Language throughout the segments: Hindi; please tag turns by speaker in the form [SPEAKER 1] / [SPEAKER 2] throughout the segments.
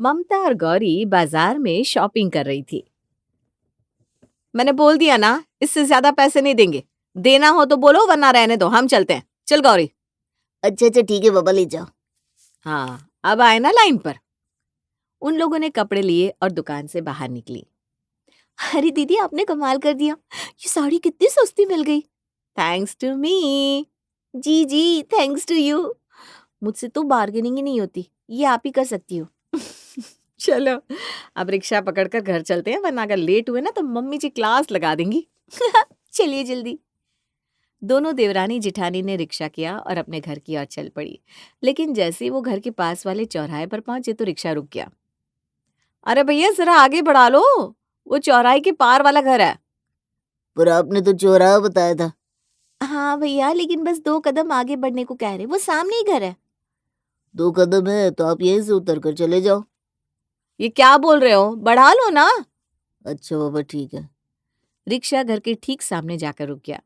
[SPEAKER 1] ममता और गौरी बाजार में शॉपिंग कर रही थी। मैंने बोल दिया ना, इससे ज्यादा पैसे नहीं देंगे। देना हो तो बोलो, वरना रहने दो, हम चलते हैं। चल गौरी।
[SPEAKER 2] अच्छा अच्छा ठीक है बाबा, ले जाओ।
[SPEAKER 1] हाँ, अब आए ना लाइन पर। उन लोगों ने कपड़े लिए और दुकान से बाहर निकली।
[SPEAKER 2] अरे दीदी, आपने कमाल कर दिया। ये साड़ी कितनी सस्ती मिल गई।
[SPEAKER 1] Thanks to me.
[SPEAKER 2] जी जी, थैंक्स टू यू। मुझसे तो बार्गेनिंग ही नहीं होती, ये आप ही कर सकती हो।
[SPEAKER 1] चलो, अब रिक्शा पकड़कर घर चलते हैं, वरना अगर लेट हुए ना तो मम्मी जी क्लास लगा देंगी।
[SPEAKER 2] चलिए जल्दी।
[SPEAKER 1] दोनों देवरानी जिठानी ने रिक्शा किया और अपने घर की ओर चल पड़ी। लेकिन जैसे ही वो घर के पास वाले चौराहे पर पहुंचे तो रिक्शा रुक गया। अरे भैया, जरा आगे बढ़ा लो, वो चौराहे के पार वाला घर है।
[SPEAKER 2] पर आपने तो चौराहा बताया था। हाँ भैया, लेकिन बस 2 कदम आगे बढ़ने को कह रहे, वो सामने ही घर है। 2 कदम है तो आप यहीं से उतर कर चले जाओ।
[SPEAKER 1] ये क्या बोल रहे हो, बढ़ा लो ना।
[SPEAKER 2] अच्छा बाबा, ठीक है।
[SPEAKER 1] रिक्शा घर के ठीक सामने जाकर रुक गया।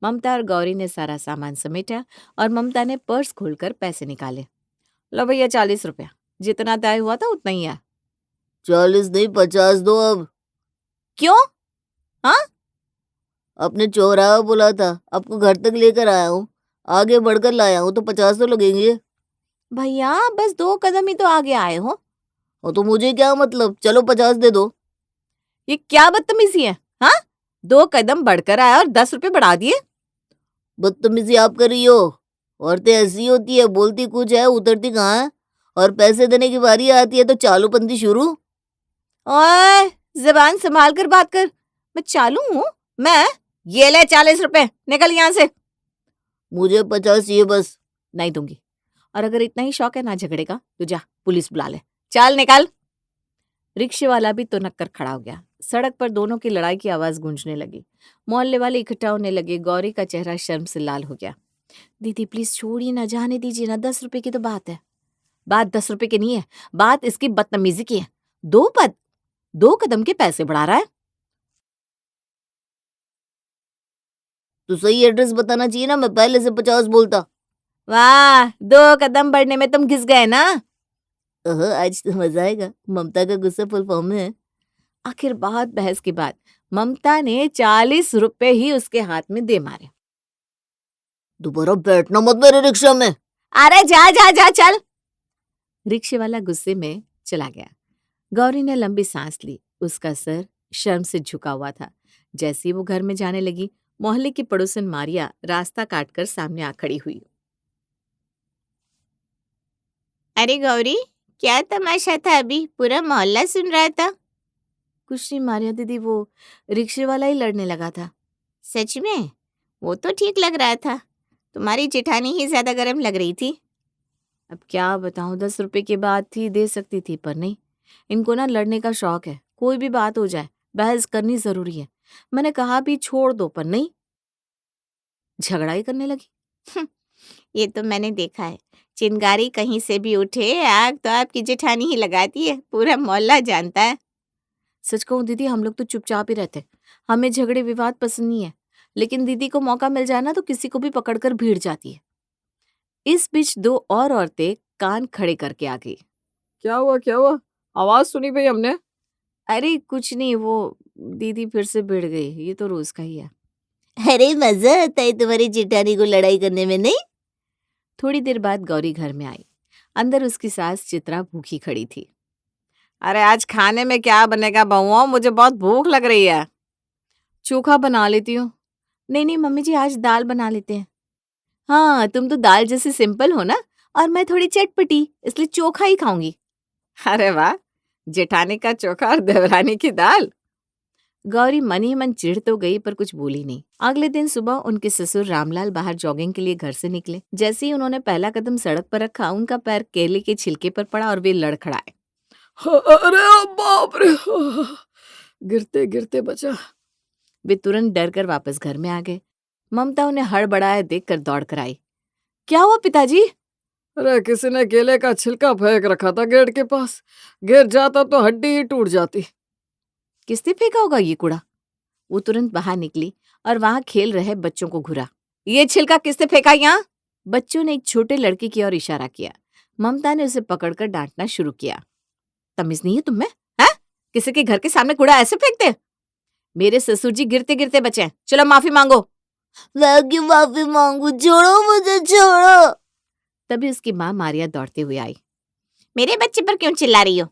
[SPEAKER 1] ममता और गौरी ने सारा सामान समेटा और ममता ने पर्स खोलकर पैसे निकाले। लो भैया, 40 रुपया, जितना तय हुआ था उतना ही है।
[SPEAKER 2] 40 नहीं, 50 दो अब।
[SPEAKER 1] क्यों? हाँ,
[SPEAKER 2] आपने चौराहा बोला था, आपको घर तक लेकर आया हूँ, आगे बढ़कर लाया हूँ, तो 50 तो लगेंगे।
[SPEAKER 1] भैया बस 2 कदम ही तो आगे आए हो।
[SPEAKER 2] और तो मुझे क्या मतलब, चलो 50 दे दो।
[SPEAKER 1] ये क्या बदतमीजी है? हाँ, 2 कदम बढ़कर आया और 10 रुपए बढ़ा दिए।
[SPEAKER 2] बदतमीजी आप कर रही हो। औरतें ऐसी होती है, बोलती कुछ है, उतरती कहाँ है। और पैसे देने की बारी आती है तो चालूपंथी शुरू।
[SPEAKER 1] ओए, जबान संभाल कर बात कर। मैं चालू हूँ? मैं? ये ले 40 रुपए, निकल यहाँ से।
[SPEAKER 2] मुझे 50 चाहिए बस।
[SPEAKER 1] नहीं दूंगी। और अगर इतना ही शौक है ना झगड़े का तो जा पुलिस बुला ले। चल निकल। रिक्शे वाला भी तुनक कर खड़ा हो गया। सड़क पर दोनों की लड़ाई की आवाज गूंजने लगी। मोहल्ले वाले इकट्ठा होने लगे। गौरी का चेहरा शर्म से लाल हो गया।
[SPEAKER 2] दीदी प्लीज छोड़िए ना, जाने दीजिए ना, 10 रुपए की तो बात है।
[SPEAKER 1] बात 10 रुपए की नहीं है, बात इसकी बदतमीजी की है। 2 कदम के पैसे बढ़ा रहा है।
[SPEAKER 2] तो सही एड्रेस बताना चाहिए ना, मैं पहले से 50 बोलता।
[SPEAKER 1] वाह, 2 कदम बढ़ने में तुम घिस गए ना।
[SPEAKER 2] आज तो मजा आएगा, ममता का गुस्सा फुल फॉर्म में है।
[SPEAKER 1] आखिर बहुत बहस के बाद ममता ने 40 रुपए ही उसके हाथ में दे मारे।
[SPEAKER 2] दोबारा बैठना मत मेरे रिक्शा में।
[SPEAKER 1] अरे जा जा जा, चल। रिक्शे वाला गुस्से में चला गया। गौरी ने लंबी सांस ली। उसका सर शर्म से झुका हुआ था। जैसे ही वो घर में जाने लगी, मोहल्ले की पड़ोसन मारिया रास्ता काटकर सामने आ खड़ी हुई।
[SPEAKER 2] अरे गौरी, क्या तमाशा था अभी, पूरा मोहल्ला सुन रहा था।
[SPEAKER 1] कुछ नहीं मारिया दीदी, वो रिक्शे वाला ही लड़ने लगा था।
[SPEAKER 2] सच में? वो तो ठीक लग रहा था, तुम्हारी जेठानी ही ज्यादा गर्म लग रही थी।
[SPEAKER 1] अब क्या बताऊं, 10 रुपए की बात थी, दे सकती थी, पर नहीं। इनको ना लड़ने का शौक है। कोई भी बात हो जाए, बहस करनी जरूरी है। मैंने कहा भी छोड़ दो, पर नहीं, झगड़ा ही करने लगी।
[SPEAKER 2] ये तो मैंने देखा है, चिंगारी कहीं से भी उठे, आग तो आपकी जेठानी ही लगाती है, पूरा मोहल्ला जानता है।
[SPEAKER 1] सच कहूं दीदी, हम लोग तो चुपचाप ही रहते। हमें झगड़े विवाद पसंद नहीं है। लेकिन दीदी को मौका मिल जाए ना तो किसी को भी पकड़कर भीड़ जाती है। इस बीच 2 और औरतें कान खड़े करके आ गई। क्या हुआ, क्या हुआ? आवाज सुनी भाई हमने। अरे कुछ नहीं, वो दीदी फिर से भिड़ गई। ये तो रोज का ही है।
[SPEAKER 2] अरे मजा आता है तुम्हारी जेठानी को लड़ाई करने में, नहीं?
[SPEAKER 1] थोड़ी देर बाद गौरी घर में आई। अंदर उसकी सास चित्रा भूखी खड़ी थी। अरे आज खाने में क्या बनेगा बहुआ, मुझे बहुत भूख लग रही है। चोखा बना लेती हूँ। नहीं नहीं मम्मी जी, आज दाल बना लेते हैं। हाँ, तुम तो दाल जैसी सिंपल हो ना, और मैं थोड़ी चटपटी, इसलिए चोखा ही खाऊंगी। अरे वाह, जेठानी का चोखा और देवरानी की दाल। गौरी मन ही मन चिढ़ तो गई, पर कुछ बोली नहीं। अगले दिन सुबह उनके ससुर रामलाल बाहर जॉगिंग के लिए घर से निकले। जैसे ही उन्होंने पहला कदम सड़क पर रखा, उनका पैर केले के छिलके पर पड़ा और वे लड़खड़ाए। अरे बाप रे, गिरते गिरते बचा। वे तुरंत डर कर वापस घर में आ गए। ममता उन्हें हड़बड़ाए देखकर दौड़ कर आई। क्या हुआ पिताजी? अरे किसी ने केले का छिलका फेंक रखा था गेट के पास, गिर जाता तो हड्डी ही टूट जाती। किसने फेंका होगा ये कूड़ा? वो तुरंत बाहर निकली और वहां खेल रहे बच्चों को घूरा। ये छिलका किसने फेंका यहाँ? बच्चों ने एक छोटे लड़के की ओर इशारा किया। ममता ने उसे पकड़कर डांटना शुरू किया। तमीज नहीं है तुम में? हैं? किसी के घर के सामने कूड़ा ऐसे फेंकते? मेरे ससुर जी गिरते गिरते बचे हैं। चलो माफी मांगो।
[SPEAKER 2] मैं क्यों माफी मांगू? छोड़ो मुझे, छोड़ो।
[SPEAKER 1] तभी उसकी माँ मारिया दौड़ते हुए आई। मेरे बच्चे पर क्यों चिल्ला रही हो?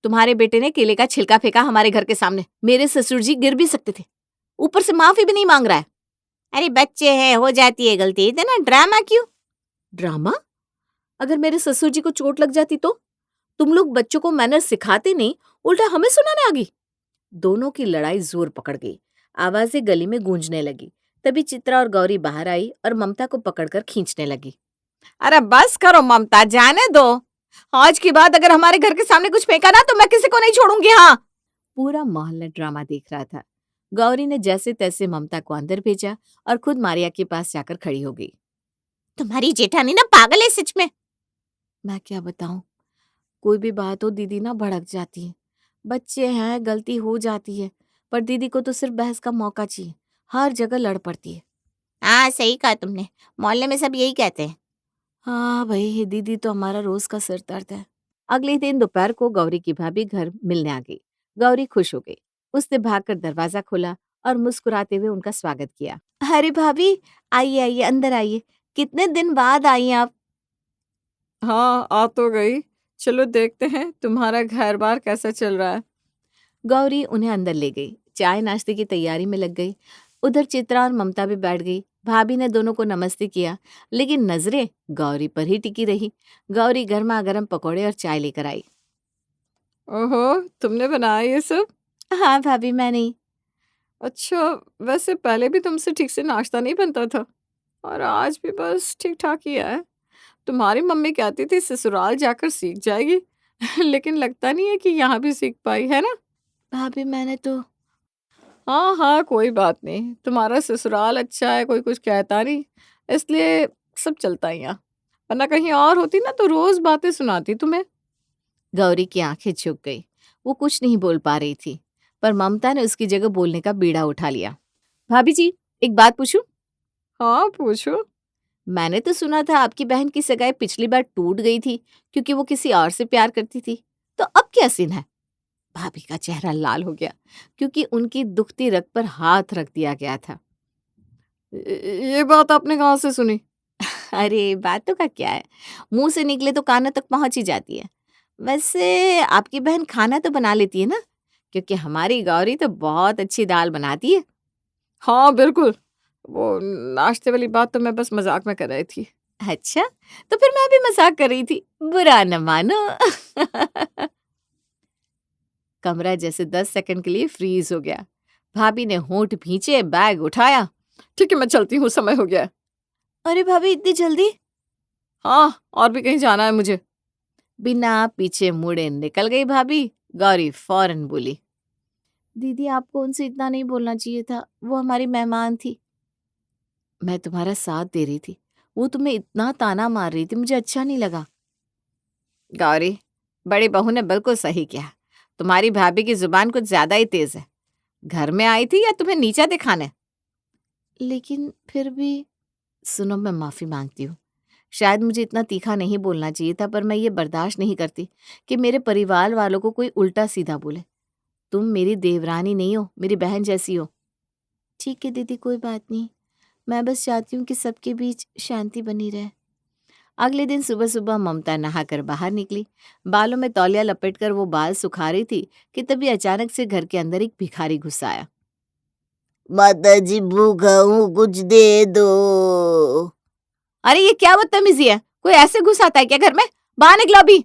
[SPEAKER 1] तुम्हारे बेटे ने केले का छिलका फेंका हमारे घर के सामने। मेरे ससुर जी गिर भी सकते थे, ऊपर से माफी भी नहीं मांग रहा है। अरे बच्चे हैं, हो जाती है गलती, इतना ड्रामा क्यों? ड्रामा? अगर मेरे ससुर जी को चोट लग जाती तो? तुम लोग बच्चों को मैनर्स सिखाते नहीं, उल्टा हमें सुनाने आ गई। दोनों की लड़ाई जोर पकड़ गई। आवाजें गली में गूंजने लगी। तभी चित्रा और गौरी बाहर आई और ममता को पकड़कर खींचने लगी। अरे बस करो ममता, जाने दो। आज के बाद अगर हमारे घर के सामने कुछ फेंका ना तो मैं किसी को नहीं छोड़ूंगी। हाँ। पूरा मोहल्ला ड्रामा देख रहा था। गौरी ने जैसे तैसे ममता को अंदर भेजा और खुद मारिया के पास जाकर खड़ी हो गई। तुम्हारी जेठानी ना पागल है सच में। मैं क्या बताऊं, कोई भी बात हो दीदी ना भड़क जाती है। बच्चे हैं, गलती हो जाती है, पर दीदी को तो सिर्फ बहस का मौका चाहिए। हर जगह लड़ पड़ती है। हाँ सही कहा तुमने, मोहल्ले में सब यही कहते हैं। हाँ भाई, दीदी तो हमारा रोज का सिर दर्द है। अगले दिन दोपहर को गौरी की भाभी घर मिलने आ गई। गौरी खुश हो गई। उसने भागकर दरवाजा खोला और मुस्कुराते हुए उनका स्वागत किया। अरे भाभी, आइए आइए, अंदर आइए। कितने दिन बाद आई आप।
[SPEAKER 3] हाँ, आ तो गई। चलो देखते हैं तुम्हारा घर-बार कैसा चल रहा है।
[SPEAKER 1] गौरी उन्हें अंदर ले गई। चाय नाश्ते की तैयारी में लग गई। उधर चित्रा और ममता भी बैठ गई। भाभी ने दोनों को नमस्ते किया, लेकिन नजरें गौरी पर ही टिकी रही। गौरी गर्मा गर्म पकौड़े और चाय लेकर आई।
[SPEAKER 3] ओहो! तुमने बनाया ये सब?
[SPEAKER 1] हाँ भाभी, मैं नहीं।
[SPEAKER 3] अच्छा, वैसे पहले भी तुमसे ठीक से नाश्ता नहीं बनता था और आज भी बस ठीक-ठाक ही है। तुम्हारी मम्मी कहती थी ससुराल जाकर सीख जाएगी, लेकिन लगता नहीं है कि यहाँ भी सीख पाई, है ना?
[SPEAKER 1] भाभी मैंने तो।
[SPEAKER 3] हाँ, हाँ, कोई बात नहीं। तुम्हारा ससुराल अच्छा है, कोई कुछ कहता नहीं, इसलिए सब चलता ही यहाँ। वरना कहीं और होती ना तो रोज़ बातें सुनाती तुम्हें।
[SPEAKER 1] गौरी की आंखें झुक गई। वो कुछ नहीं बोल पा रही थी, पर ममता ने उसकी जगह बोलने का बीड़ा उठा लिया। भाभी जी, एक बात पूछूं?
[SPEAKER 3] हाँ, पूछो।
[SPEAKER 1] मैंने तो सुना था आपकी बहन की सगाई पिछली बार टूट गई थी क्योंकि वो किसी और से प्यार करती थी। तो अब क्या सीन है? भाभी का चेहरा लाल हो गया क्योंकि उनकी दुखती रग पर हाथ रख दिया गया था।
[SPEAKER 3] ये बात आपने कहाँ से सुनी?
[SPEAKER 1] अरे बातों का क्या है, मुंह से निकले तो कानों तक पहुंच ही जाती है। वैसे आपकी बहन खाना तो बना लेती है ना? क्योंकि हमारी गौरी तो बहुत अच्छी दाल बनाती है।
[SPEAKER 3] हाँ, बिल्कुल। वो नाश्ते वाली बात तो मैं बस मज़ाक में कर रही थी।
[SPEAKER 1] अच्छा, तो फिर मैं भी मजाक कर रही थी, बुरा न मानो। कमरा जैसे 10 सेकंड के लिए फ्रीज हो गया। भाभी ने होंठ भींचे, बैग उठाया।
[SPEAKER 3] ठीक है, मैं चलती हूँ, समय हो गया है।
[SPEAKER 1] अरे भाभी, इतनी जल्दी?
[SPEAKER 3] हाँ, और भी कहीं जाना है मुझे।
[SPEAKER 1] बिना पीछे मुड़े निकल गई भाभी। गौरी फौरन बोली, दीदी आपको उनसे इतना नहीं बोलना चाहिए था, वो हमारी मेहमान थी। मैं तुम्हारा साथ दे रही थी, वो तुम्हें इतना ताना मार रही थी, मुझे अच्छा नहीं लगा। गौरी, बड़ी बहू ने बिल्कुल सही किया। तुम्हारी भाभी की जुबान कुछ ज्यादा ही तेज है। घर में आई थी या तुम्हें नीचा दिखाने? लेकिन फिर भी। सुनो, मैं माफी मांगती हूँ। शायद मुझे इतना तीखा नहीं बोलना चाहिए था, पर मैं ये बर्दाश्त नहीं करती कि मेरे परिवार वालों को कोई उल्टा सीधा बोले। तुम मेरी देवरानी नहीं हो, मेरी बहन जैसी हो। ठीक है दीदी, कोई बात नहीं। मैं बस चाहती हूँ कि सबके बीच शांति बनी रहे। अगले दिन सुबह सुबह ममता नहाकर बाहर निकली। बालों में तौलिया लपेटकर वो बाल सुखा रही थी कि तभी अचानक से घर के अंदर एक भिखारी घुस आया।
[SPEAKER 2] माता जी, भूखा हूँ, कुछ दे दो।
[SPEAKER 1] अरे ये क्या बदतमीजी है? कोई ऐसे घुस आता है क्या घर में? बाहर निकलो अभी।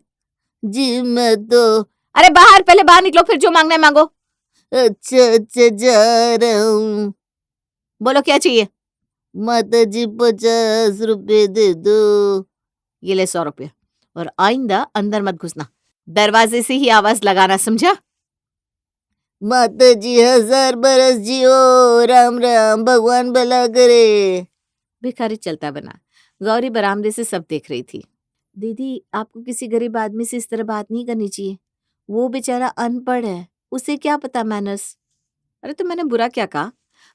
[SPEAKER 2] जी मैं तो।
[SPEAKER 1] अरे बाहर, पहले बाहर निकलो, फिर जो मांगना है मांगो।
[SPEAKER 2] अच्छा अच्छा, जा रहा हूँ।
[SPEAKER 1] बोलो क्या चाहिए?
[SPEAKER 2] माता जी, 50 रुपए दे दो।
[SPEAKER 1] ये ले 100 रुपये, और आइंदा अंदर मत घुसना। दरवाजे से ही आवाज लगाना, समझा?
[SPEAKER 2] माता जी, 1000 बरस जियो, राम राम, भगवान भला करे।
[SPEAKER 1] भिखारी चलता बना। गौरी बरामदे से सब देख रही थी। दीदी, आपको किसी गरीब आदमी से इस तरह बात नहीं करनी चाहिए। वो बेचारा अनपढ़ है, उसे क्या पता मैनर्स। अरे तो मैंने बुरा क्या कहा?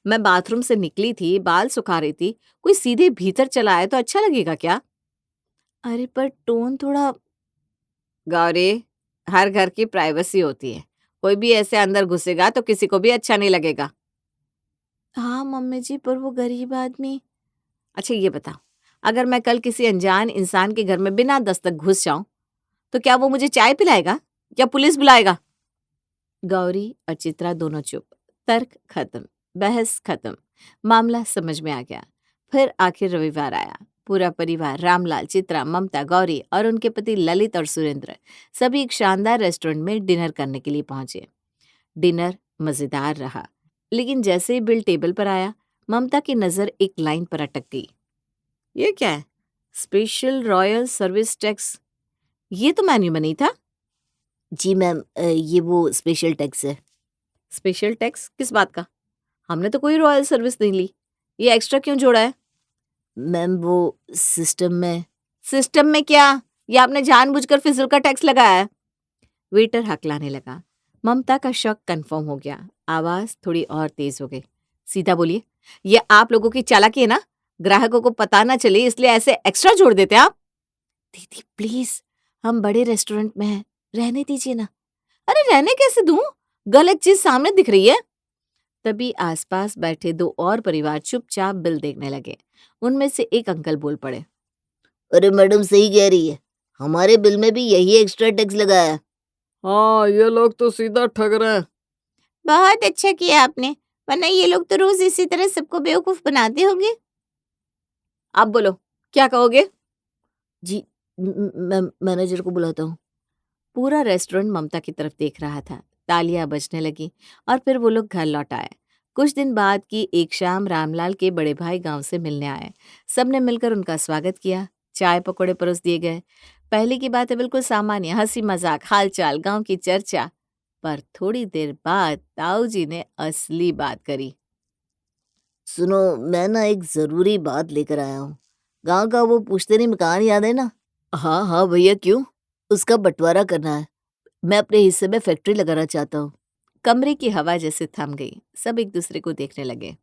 [SPEAKER 1] मैं बाथरूम से निकली थी, बाल सुखा रही थी, कोई सीधे भीतर चला आए तो अच्छा लगेगा क्या? अरे पर टोन थोड़ा। गौरी, हर घर की प्राइवेसी होती है, कोई भी ऐसे अंदर घुसेगा तो किसी को भी अच्छा नहीं लगेगा।
[SPEAKER 2] हाँ मम्मी जी, पर वो गरीब आदमी।
[SPEAKER 1] अच्छा ये बताओ, अगर मैं कल किसी अनजान इंसान के घर में बिना दस्तक घुस जाऊं तो क्या वो मुझे चाय पिलाएगा या पुलिस बुलाएगा? गौरी और चित्रा दोनों चुप। तर्क खत्म, बहस खत्म, मामला समझ में आ गया। फिर आखिर रविवार आया। पूरा परिवार, रामलाल, चित्रा, ममता, गौरी और उनके पति ललित और सुरेंद्र सभी एक शानदार रेस्टोरेंट में डिनर करने के लिए पहुंचे। डिनर मजेदार रहा, लेकिन जैसे ही बिल टेबल पर आया, ममता की नजर एक लाइन पर अटक गई। ये क्या है? स्पेशल रॉयल सर्विस टैक्स, ये तो मेन्यू में नहीं था।
[SPEAKER 2] जी मैम, ये वो स्पेशल टैक्स है।
[SPEAKER 1] स्पेशल टैक्स किस बात का? हमने तो कोई रॉयल सर्विस नहीं ली, ये एक्स्ट्रा क्यों जोड़ा है?
[SPEAKER 2] मैम वो
[SPEAKER 1] सिस्टम में क्या? ये आपने जानबूझकर फिजूल का टैक्स लगाया है। वेटर हकलाने लगा। ममता का शक कंफर्म हो गया। आवाज थोड़ी और तेज हो गई। सीधा बोलिए, ये आप लोगों की चालाकी है ना? ग्राहकों को पता ना चले इसलिए ऐसे एक्स्ट्रा जोड़ देते हैं आप।
[SPEAKER 2] दीदी प्लीज, हम बड़े रेस्टोरेंट में हैं, रहने दीजिए ना।
[SPEAKER 1] अरे रहने कैसे दूं? गलत चीज सामने दिख रही है। तभी आसपास बैठे दो और परिवार चुपचाप बिल देखने लगे। उनमें से एक अंकल बोल पड़े।
[SPEAKER 2] अरे मैडम सही कह रही है, हमारे बिल में भी यही एक्स्ट्रा टैक्स लगाया है।
[SPEAKER 3] हाँ, ये लोग तो सीधा ठग रहे हैं।
[SPEAKER 2] बहुत अच्छा किया आपने, वरना ये लोग तो रोज इसी तरह सबको बेवकूफ बनाते होंगे।
[SPEAKER 1] आप बोलो, क्या कहोगे?
[SPEAKER 2] जी, मैं मैनेजर को बुलाता हूँ।
[SPEAKER 1] पूरा रेस्टोरेंट ममता की तरफ देख रहा था। तालियां बजने लगी और फिर वो लोग घर लौट आए। कुछ दिन बाद की एक शाम रामलाल के बड़े भाई गांव से मिलने आए। सबने मिलकर उनका स्वागत किया। चाय पकौड़े परोस दिए गए। पहले की बातें बिल्कुल सामान्य, हंसी मजाक, हालचाल, गांव की चर्चा। पर थोड़ी देर बाद ताऊ जी ने असली बात करी।
[SPEAKER 2] सुनो, मैं ना एक जरूरी बात लेकर आया हूँ। गांव का वो पुश्तैनी मकान याद है ना?
[SPEAKER 1] हाँ हाँ भैया, क्यों?
[SPEAKER 2] उसका बंटवारा करना है। मैं अपने हिस्से में फैक्ट्री लगाना चाहता हूँ।
[SPEAKER 1] कमरे की हवा जैसे थम गई। सब एक दूसरे को देखने लगे।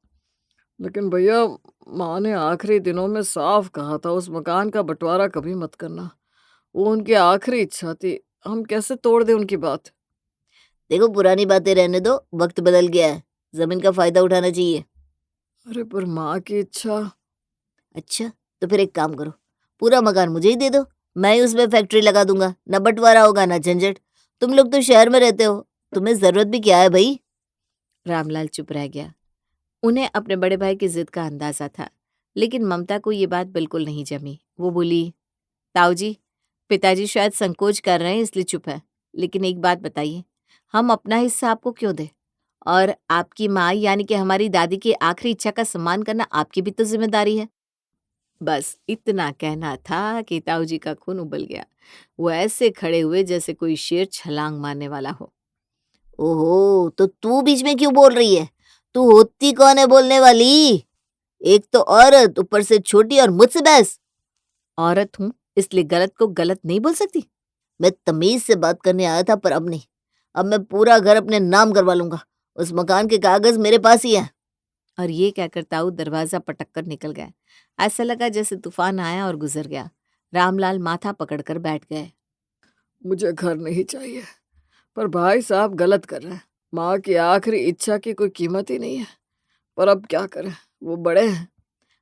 [SPEAKER 3] लेकिन भैया, माँ ने आखिरी दिनों में साफ कहा था उस मकान का बंटवारा कभी मत करना। वो उनकी आखिरी इच्छा थी, हम कैसे तोड़ दें उनकी बात?
[SPEAKER 2] देखो, पुरानी बातें रहने दो, वक्त बदल गया है, जमीन का फायदा उठाना चाहिए।
[SPEAKER 3] अरे पर माँ की इच्छा।
[SPEAKER 2] अच्छा, तो फिर एक काम करो, पूरा मकान मुझे ही दे दो, मैं ही उसमें फैक्ट्री लगा दूंगा, ना बंटवारा होगा ना झंझट। तुम लोग तो शहर में रहते हो, तुम्हें जरूरत भी क्या है भाई।
[SPEAKER 1] रामलाल चुप रह गया। उन्हें अपने बड़े भाई की जिद का अंदाजा था, लेकिन ममता को ये बात बिल्कुल नहीं जमी। वो बोली, ताऊ जी, पिताजी शायद संकोच कर रहे हैं इसलिए चुप है, लेकिन एक बात बताइए, हम अपना हिस्सा आपको क्यों दें? और आपकी माँ यानी कि हमारी दादी की आखिरी इच्छा का सम्मान करना आपकी भी तो जिम्मेदारी है। बस इतना कहना था कि ताऊ जी का खून उबल गया। वो ऐसे खड़े हुए जैसे कोई शेर छलांग मारने वाला हो।
[SPEAKER 2] ओहो, तो तू बीच में क्यों बोल रही है? तू होती कौन है बोलने वाली? एक तो औरत, ऊपर से छोटी, और मुझसे बहस।
[SPEAKER 1] औरत हूं इसलिए गलत को गलत नहीं बोल सकती।
[SPEAKER 2] मैं तमीज से बात करने आया था, पर अब नहीं। अब मैं पूरा घर अपने नाम करवा लूंगा। उस मकान के कागज मेरे पास ही हैं।
[SPEAKER 1] और ये कहकर ताऊ दरवाजा पटक कर निकल गए। ऐसा लगा जैसे तूफान आया और गुजर गया। रामलाल माथा पकड़कर बैठ गए।
[SPEAKER 3] मुझे घर नहीं चाहिए, पर भाई साहब गलत कर रहे हैं। माँ की आखिरी इच्छा की कोई कीमत ही नहीं है, पर अब क्या करें, वो बड़े हैं।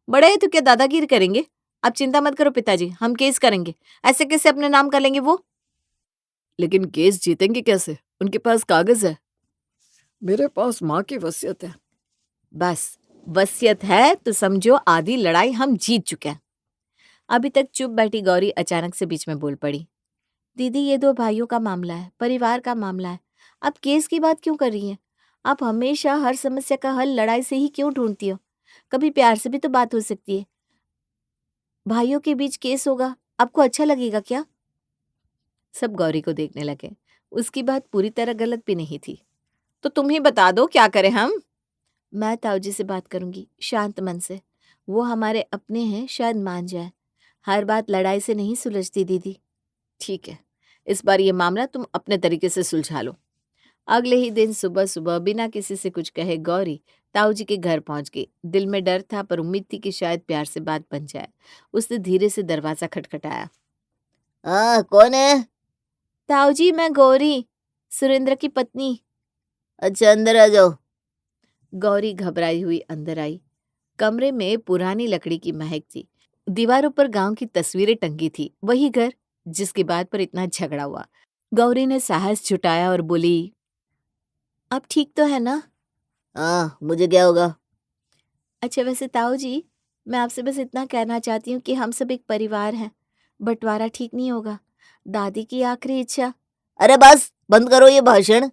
[SPEAKER 1] बड़े हैं तो क्या दादागिरी करेंगे? आप चिंता मत करो पिताजी, हम केस करेंगे। ऐसे कैसे अपने नाम कर लेंगे वो?
[SPEAKER 3] लेकिन केस जीतेंगे कैसे? उनके पास कागज है। मेरे पास माँ की वसीयत है।
[SPEAKER 1] बस वसीयत है तो समझो आधी लड़ाई हम जीत चुके हैं। अभी तक चुप बैठी गौरी अचानक से बीच में बोल पड़ी। दीदी, ये दो भाइयों का मामला है, परिवार का मामला है। आप केस की बात क्यों कर रही हैं? आप हमेशा हर समस्या का हल लड़ाई से ही क्यों ढूंढती हो? कभी प्यार से भी तो बात हो सकती है। भाइयों के बीच केस होगा, आपको अच्छा लगेगा क्या? सब गौरी को देखने लगे। उसकी बात पूरी तरह गलत भी नहीं थी। तो तुम ही बता दो, क्या करें हम? मैं ताऊजी से बात करूंगी, शांत मन से। वो हमारे अपने हैं, शायद मान जाए। हर बात लड़ाई से नहीं सुलझती दीदी। ठीक है, इस बार ये मामला तुम अपने तरीके से सुलझा लो। अगले ही दिन सुबह सुबह बिना किसी से कुछ कहे गौरी ताऊ जी के घर पहुंच गई। दिल में डर था पर उम्मीद थी कि शायद प्यार से बात बन जाए। उसने धीरे से दरवाजा खटखटाया।
[SPEAKER 2] हाँ, कौन है? ताऊ जी, मैं गौरी, सुरेंद्र की पत्नी। अच्छा, अंदर आ जाओ।
[SPEAKER 1] गौरी घबराई हुई अंदर आई। कमरे में पुरानी लकड़ी की महक थी। दीवारों पर गांव की तस्वीरें टंगी थी। वही घर जिसकी बात पर इतना झगड़ा हुआ। गौरी ने साहस जुटाया और बोली,
[SPEAKER 2] आप ठीक तो है ना? हाँ, मुझे क्या होगा? अच्छा, वैसे ताऊ जी, मैं आपसे बस इतना कहना चाहती हूँ कि हम सब एक परिवार हैं। बंटवारा ठीक नहीं होगा। दादी की आखिरी इच्छा। अरे बस, बंद करो ये भाषण।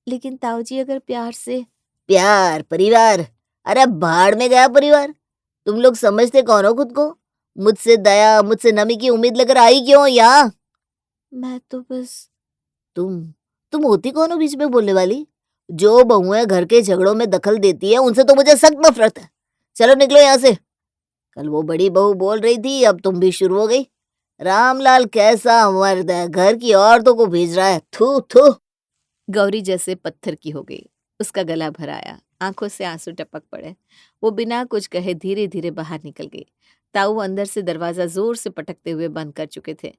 [SPEAKER 2] लेकिन ताऊ जी, अगर प्यार से। प्यार, परिवार, अरे भाड़ में गया परिवार। तुम लोग समझते कौन हो खुद को? मुझसे दया, मुझसे नमी की उम्मीद लेकर आई क्यों हो यहाँ? मैं तो बस। तुम होती कौन हो बीच में बोलने वाली? जो बहुएं घर के झगड़ों में दखल देती है उनसे तो मुझे सख्त नफरत है। चलो निकलो यहाँ से। कल वो बड़ी बहू बोल रही थी, अब तुम भी शुरू हो गई। रामलाल कैसा मर्द है, घर की औरतों को भेज रहा है। थू थू।
[SPEAKER 1] गौरी जैसे पत्थर की हो गई। उसका गला भर आया, आंखों से आंसू टपक पड़े। वो बिना कुछ कहे धीरे धीरे बाहर निकल गई। ताऊ अंदर से दरवाजा जोर से पटकते हुए बंद कर चुके थे।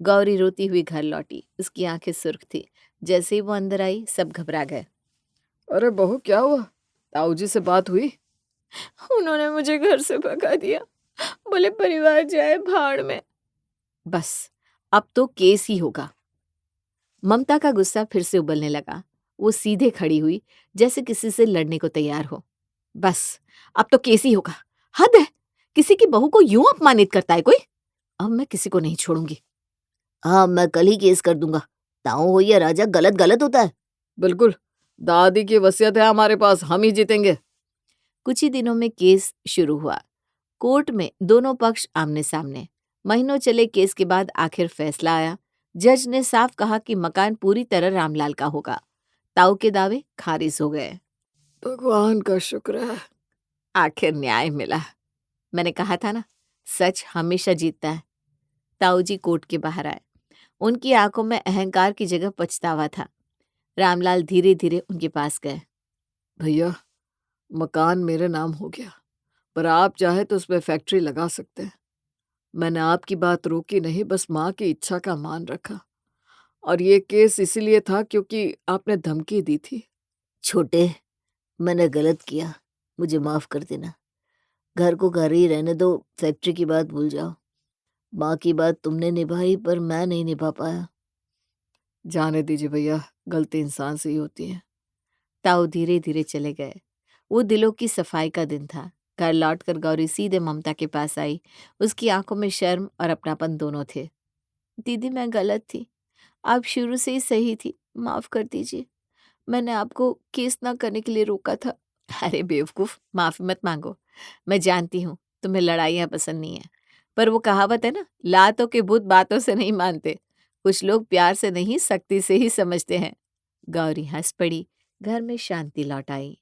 [SPEAKER 1] गौरी रोती हुई घर लौटी। उसकी आंखें सुर्ख थी। जैसे ही वो अंदर आई, सब घबरा गए।
[SPEAKER 3] अरे बहू, क्या हुआ? ताऊ जी से बात हुई?
[SPEAKER 1] उन्होंने मुझे घर से भगा दिया, बोले परिवार जाए भाड़ में। बस, अब तो केस ही होगा। ममता का गुस्सा फिर से उबलने लगा। वो सीधे खड़ी हुई, जैसे किसी से लड़ने को तैयार हो। बस, अब तो केस ही होगा। हद है, किसी की बहू को यूं अपमानित करता है कोई। अब मैं किसी को नहीं छोड़ूंगी।
[SPEAKER 2] हाँ, मैं कल ही केस कर दूंगा। ताऊ हो या राजा, गलत गलत होता है।
[SPEAKER 3] बिल्कुल, दादी की वसीयत है हमारे पास, हम ही जीतेंगे।
[SPEAKER 1] कुछ ही दिनों में केस शुरू हुआ। कोर्ट में दोनों पक्ष आमने सामने। महीनों चले केस के बाद आखिर फैसला आया। जज ने साफ कहा कि मकान पूरी तरह रामलाल का होगा। ताऊ के दावे खारिज हो गए।
[SPEAKER 3] भगवान का शुक्र है।
[SPEAKER 1] आखिर न्याय मिला। मैंने कहा था ना, सच हमेशा जीतता है। ताऊ जी कोर्ट के बाहर आए। उनकी आंखों में अहंकार की जगह पछतावा था। रामलाल धीरे धीरे उनके पास गए।
[SPEAKER 3] भैया, मकान मेरे नाम हो गया, पर आप चाहे तो उसमें फैक्ट्री लगा सकते हैं। मैंने आपकी बात रोकी नहीं, बस माँ की इच्छा का मान रखा। और ये केस इसीलिए था क्योंकि आपने धमकी दी थी।
[SPEAKER 2] छोटे, मैंने गलत किया, मुझे माफ कर देना। घर को घर ही रहने दो, फैक्ट्री की बात भूल जाओ। माँ की बात तुमने निभाई, पर मैं नहीं निभा पाया।
[SPEAKER 3] जाने दीजिए भैया, गलती इंसान से ही होती है।
[SPEAKER 1] ताऊ धीरे धीरे चले गए। वो दिलों की सफाई का दिन था। घर लौटकर गौरी सीधे ममता के पास आई। उसकी आंखों में शर्म और अपनापन दोनों थे। दीदी, मैं गलत थी। आप शुरू से ही सही थी। माफ कर दीजिए। मैंने आपको केस ना करने के लिए रोका था। अरे बेवकूफ, माफी मत मांगो। मैं जानती हूँ तुम्हें लड़ाइयाँ पसंद नहीं है, पर वो कहावत है ना, लातों के भूत बातों से नहीं मानते। कुछ लोग प्यार से नहीं, सख्ती से ही समझते हैं। गौरी हंस पड़ी। घर में शांति लौट आई।